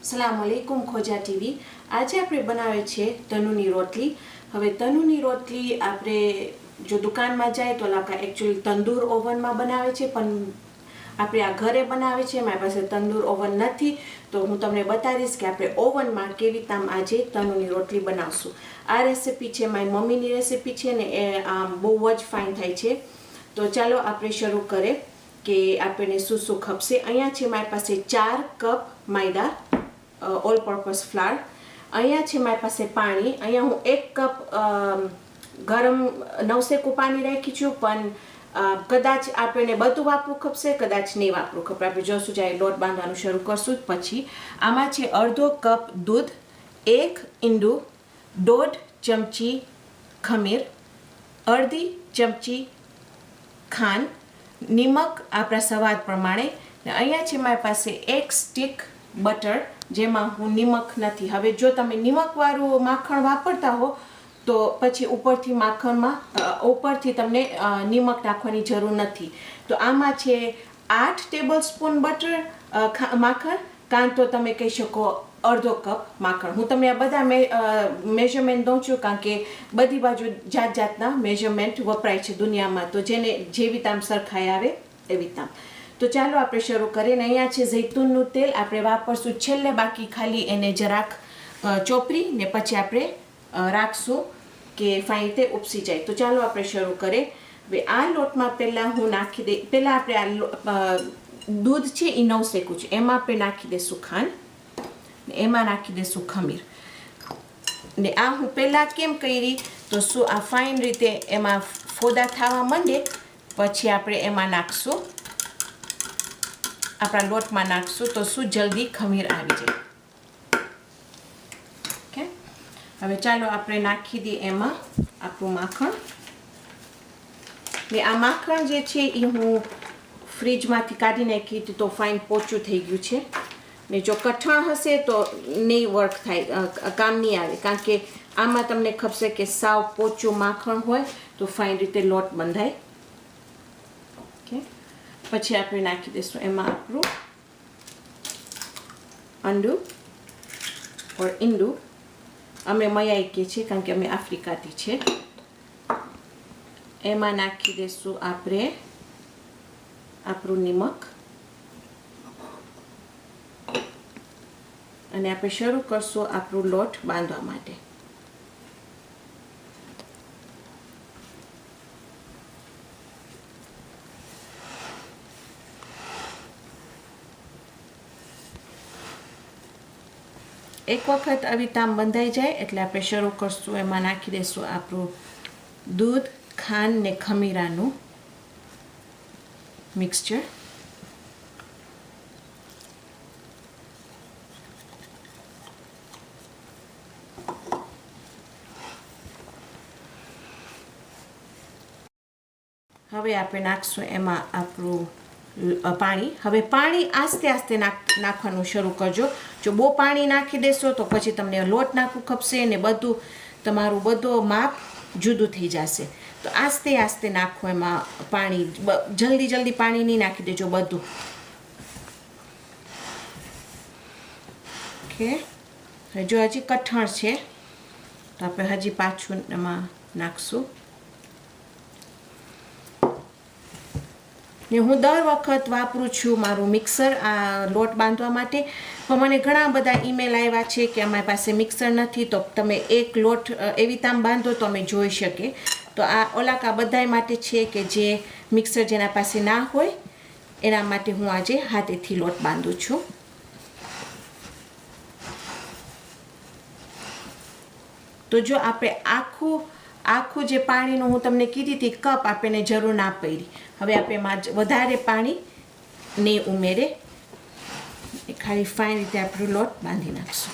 अस्सलामुअलैकुम खोजा टीवी। आज આપણે બનાવે છે તનુની રોટલી। હવે તનુની રોટલી આપણે જો દુકાનમાં જાય તો લાકા एक्चुअली તંદૂર ઓવનમાં બનાવે છે, પણ આપણે આ ઘરે બનાવે છે। મારી પાસે તંદૂર ઓવન નથી, તો હું તમને બતાવીશ કે આપણે ઓવનમાં કેવી રીતે આજે તનુની રોટલી બનાવશું। આ રેસીપી છે મારી મમ્મીની રેસીપી છે ને, એ બહુ જ ફાઇન થાય છે। તો ચાલો આપણે શરૂ કરીએ કે આપણને શું શું ખપશે। અહીંયા છે મારી પાસે 4 કપ मैदा ऑल पर्पस फ्लावर। अँ मारी पास पानी, अँ हूँ 1 कप गरम नवसेकू पानी राखी छूँ, पण कदाच आपने बधु वापरू खपशे, कदाच नहीं वापरू खपे। आप जोशुं जाए लोट बांधवानुं शरू करशुं। पछी आमां छे अर्धो कप दूध, 1 ईंडू, 1.5 चमची खमीर, अर्धी चमची खांड, निमक आपणा स्वाद प्रमाणे। अँ छे मारी पास 1 स्टीक बटर, जेमां हूँ निमक नहीं। हवे जो तमे निमकवाळुं माखण वापरता हो तो पछी उपरथी माखणमां उपरथी तमने निमक नाखवानी जरूर नहीं। तो आमां छे 8 टेबलस्पून बटर माखण, कां तो तमे कही शको अर्धो कप माखण। हूँ तमने आ बधा मेजरमेंट दऊं छुं, कारण के बधी बाजू जात जातना मेजरमेंट वपराय छे दुनियामां, तो जेने जेवी ताम सरखाई आवे एवी ताम। तो चलो आप शुरू करें। अँ जैतूनનું तेल आप वापरशुं छेल्ले, बाकी खाली एने जराक चोपरी ने पछी आप राखशुं के फाइन रीते उपसी जाए। तो चलो आप शुरू करें। हवे आ लोट में पहला हूँ नाखी दे, पहला आप दूध है ए 9 सेकू है, एमां आप नाखी देशुं खांड, एमां नाखी देशुं खमीर ने। आ हूँ पहला केम करी तो शू आ फाइन रीते एमां फोदा थवा मंडे, पछी आपणे एमां नाखशुं, अपना लोट में नाखशुं तो शू जल्दी खमीर आवी जाए। ओके, हवे चालो आपणे नाखी दी एमां आपणुं माखण। ने आ माखण जे छे ए हूँ फ्रीज मांथी काढी नाखी तो फाइन पोचुं थई गयुं छे। ने जो कठण हशे तो नहीं वर्क थाय, काम नहीं आवे, कारण के आमां तमने खपशे के साव पोचुं माखण होय तो फाइन रीते लोट बंधाय। ओके, पछी आपणे नाखी देशुं एमां आपणुं अंडू और ईंडू, अमे मयाई कहीए छीए कारण के अमे आफ्रिकाथी छे। एमां नाखी देशुं आपणे आपणुं निमक अने आपणे शरू करशुं आपणुं लोट बांधवा माटे। एक वखत अवी ताम बंधाई जाए एटले आपणे शरू करशुं, एमां नाखी देशुं आपणुं दूध, खांड ने खमीरानुं मिक्सचर। हवे आपणे नाखशुं एमां आपणुं पाणी। हवे पाणी आस्ते आस्ते नाखवानुं शरू करजो। जो बહુ पाणी नाखी देशो तो पछी तमने लोट नाखवू खपशे ने बधुं तमारुं बधो माप जुदुं थई जशे। तो आस्ते आस्ते नाखो एमां पाणी, जल्दी जल्दी पाणी नहीं नाखी देजो बधुं। ओके, जो हजी कठण छे तो आपणे हजी पाछुं एमां नाखशुं। ने हूँ दर वखत वापरू छूँ मारू मिक्सर आ लोट बांधवा माटे, पण मने घणा बधा ईमेल आव्या छे कि अमारी पासे मिक्सर नहीं, तो तमे एक लोट एवी ताम बांधो तो अमे जोई शके। तो आ ओलाका बधाय माटे छे कि जे मिक्सर जेना पासे ना होय एना माटे हूँ आजे हाथेथी लोट बांधू छूं। तो जो आपणे आखू आखू जे पाणीनुं हूँ तमने कीधी थी कप आपणे जरूर ना पड़ी। हवे आपणे एमां वधारे पाणी नहीं उमेरे, खाली फाइन रीते आपणो लोट बांधी नाखशुं।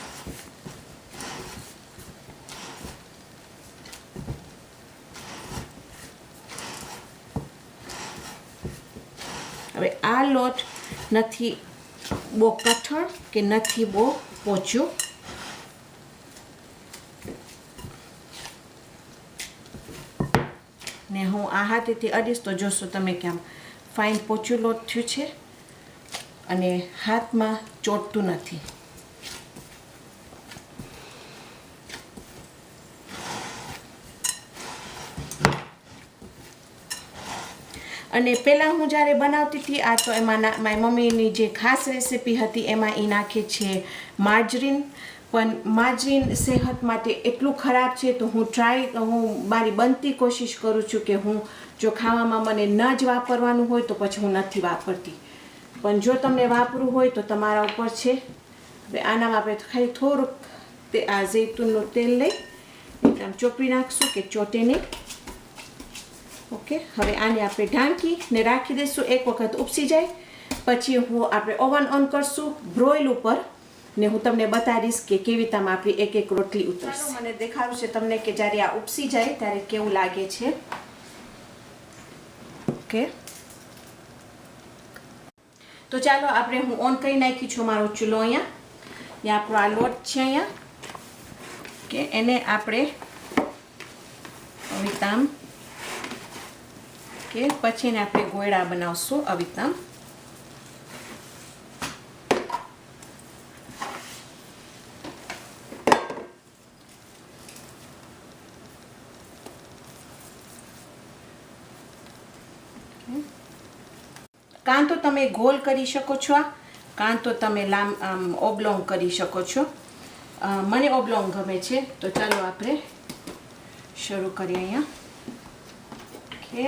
हवे आ लोट नथी बो कठण के नथी बो पोचुं। ने हूँ आ हाथेथी अडीश तो जोशो तमे के आम फाइन पोचुं लोट थयुं छे अने हाथ में ચોટતું નથી। અને પહેલાં હું જ્યારે બનાવતી હતી આ તો એમાં મારી મમ્મીની જે ખાસ રેસીપી હતી એમાં એ નાખે છે માર્જરીન. પણ માર્જરીન સેહત માટે એટલું ખરાબ છે તો હું મારી બનતી કોશિશ કરું છું કે હું જો ખાવામાં મને ન જ વાપરવાનું હોય તો પછી હું નથી વાપરતી. પણ જો તમને વાપરવું હોય તો તમારા ઉપર છે. હવે આનામાં આપણે ખાલી થોડુંક આ ઝૈતુનનું તેલ લઈ એકદમ ચોપડી નાખશું કે ચોટે નહીં. ઓકે, હવે આને આપણે ઢાંકીને રાખી દઈશું. એક વખત ઉપસી જાય પછી આપણે ઓવન ઓન કરશું બ્રોઇલ ઉપર ને હું તમને બતાવીશ કે કેવી રીતે આપણી એક એક રોટલી ઉતરશે. મને દેખાડું છે તમને કે જ્યારે આ ઉપસી જાય ત્યારે કેવું લાગે છે. ઓકે, તો ચાલો આપણે હું ઓન કરી નાખી છું મારો ચૂલો. અહીંયા આપણો આ લોટ છે અહીંયા. ઓકે, એને આપણે અવિતામ કે પછી એને આપણે ગોળા બનાવશું અવિતામ. કાં તો તમે ગોલ કરી શકો છો કાં તો તમે ઓબ્લોંગ કરી શકો છો. મને ઓબ્લોંગ ગમે છે તો ચાલો આપણે શરૂ કરીએ. અહીંયા ઓકે,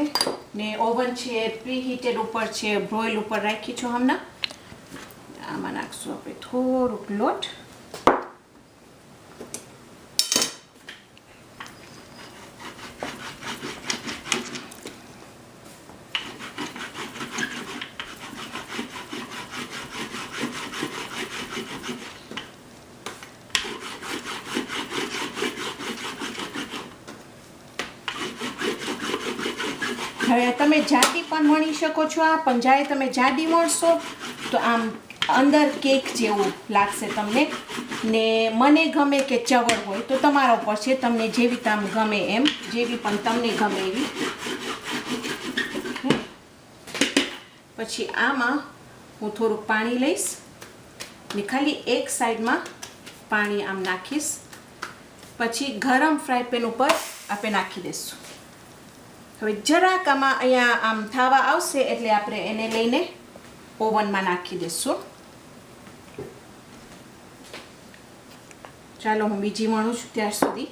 ને ઓવન છે પ્રી હીટેડ ઉપર છે, બ્રોઇલ ઉપર રાખી છો હમણાં. આમાં નાખશું આપણે થોડુંક લોટ. હવે તમે જાડી પણ વણી શકો છો પણ જ્યારે તમે જાડી વણશો તો આમ અંદર કેક જેવું લાગશે તમને. ને મને ગમે કે ચવડ હોય તો તમારા ઉપર છે, તમને જેવી આમ ગમે એમ, જેવી પણ તમને ગમે એવી. પછી આમાં હું થોડુંક પાણી લઈશ ને ખાલી એક સાઈડમાં પાણી આમ નાખીશ. પછી ગરમ ફ્રાય પેન ઉપર આપણે નાખી દઈશું. હવે જરાક આમાં અહીંયા આમ થવા આવશે એટલે આપણે એને લઈને ઓવનમાં નાખી દઈશું. ચાલો હું બીજી વણું છું ત્યાર સુધી.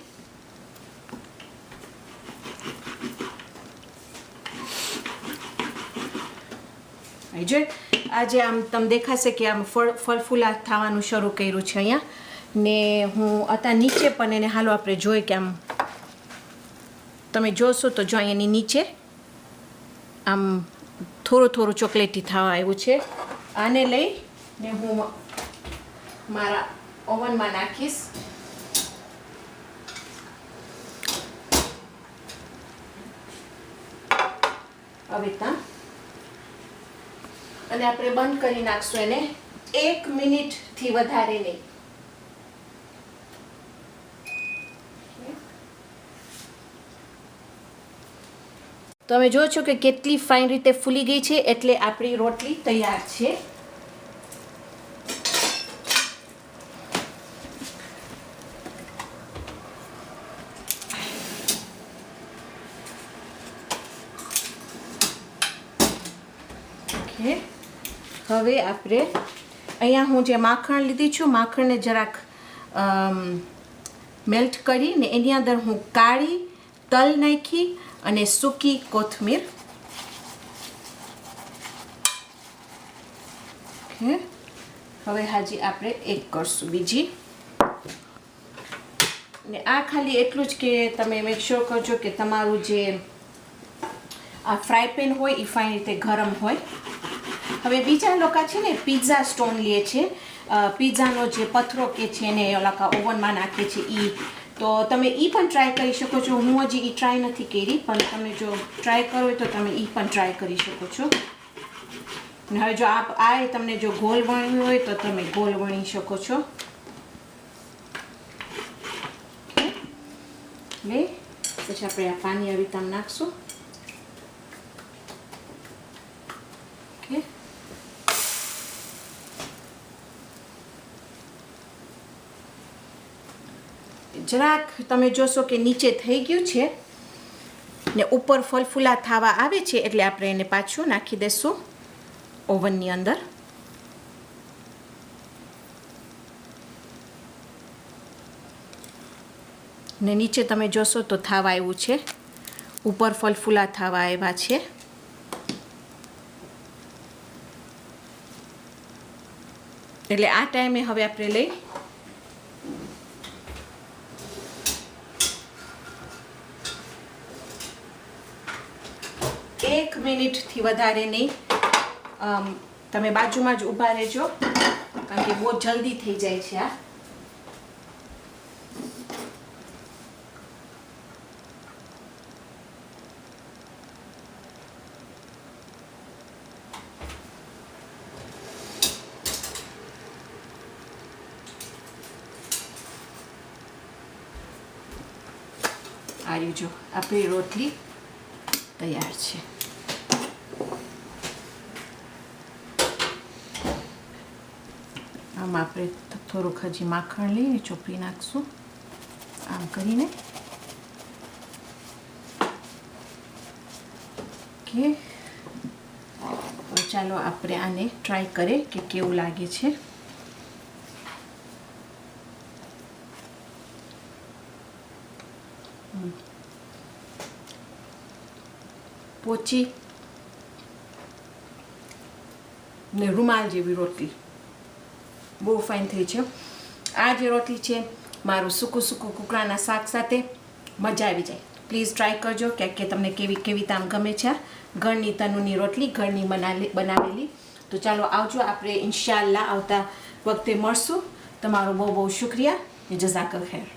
જો આજે આમ તમને દેખાશે કે આમ ફળફૂલા થવાનું શરૂ કર્યું છે અહીંયા. ને હું અત્યારે નીચે પણ એને હાલો આપણે જોઈએ કે આમ તમે જોશો તો જો અહીંયાની નીચે આમ થોડું થોડું ચોકલેટી થવા આવ્યું છે. આને લઈને હું મારા ઓવનમાં નાખીશ. હવે અને આપણે બંધ કરી નાખશું એને 1 મિનિટથી વધારે નહીં. તમે જો છો કે કેટલી ફાઇન રીતે ફૂલી ગઈ છે એટલે આપણી રોટલી તૈયાર છે. ઓકે, હવે આપણે અહીંયા હું જે માખણ લીધી છું માખણને જરાક મેલ્ટ કરીને એની અંદર હું કાળી તલ નાખી અને સૂકી કોથમીર. ઓકે, હવે હાજી આપણે એક કરશું બીજી. ને આ ખાલી એટલું જ કે તમે મેક શ્યોર કરજો કે તમારું જે આ ફ્રાય પેન હોય એ ફાઇન રીતે ગરમ હોય. હવે બીજા લોકો છે ને પિઝા સ્ટોન લે છે, પિઝાનો જે પથરો કે છે એને ઓલા ઓવનમાં નાખે છે ઈ. તો તમે એ પણ ટ્રાય કરી શકો છો. હું હજી એ ટ્રાય નથી કરી પણ તમે જો ટ્રાય કરો હોય તો તમે એ પણ ટ્રાય કરી શકો છો. હવે જો આ તમને જો ગોલ વણવું હોય તો તમે ગોલ વણી શકો છો. લે પછી આપણે આ પાણી આવી રીતે નાખશું. ઓકે, જરાક તમે જોશો કે નીચે થઈ ગયું છે ને ઉપર ફલફુલા થવા આવે છે એટલે આપણે એને પાછું નાખી દઈશું ઓવનની અંદર. ને નીચે તમે જોશો તો થવા આવ્યું છે, ઉપર ફલફુલા થવા આવ્યા છે. એટલે આ ટાઈમે હવે આપણે લઈ 1 મિનિટથી વધારે નહીં, તમે બાજુમાં જ ઊભા રહેજો કારણ કે બહુ જલ્દી થઈ જાય છે આ. આવી જો આપણી રોટલી તૈયાર છે. આમાં આપણે થોડુંક હજી માખણ લઈને ચોપડી નાખશું આમ કરીને. ઓકે, તો ચાલો આપણે આને ટ્રાય કરીએ કે કેવું લાગે છે. પોચી ને રૂમાલ જેવી રોટલી બહુ ફાઇન થઈ છે. આ જે રોટલી છે મારું સૂકું કુકડાના શાક સાથે મજા આવી જાય. પ્લીઝ ટ્રાય કરજો કે તમને કેવી તામ ગમે છે. ઘરની તનુની રોટલી ઘરની બનાવેલી. તો ચાલો આવજો, આપણે ઇન્શાલ્લાહ આવતા વખતે મળશું. તમારો બહુ શુક્રિયા. જઝાકલ ખૈર.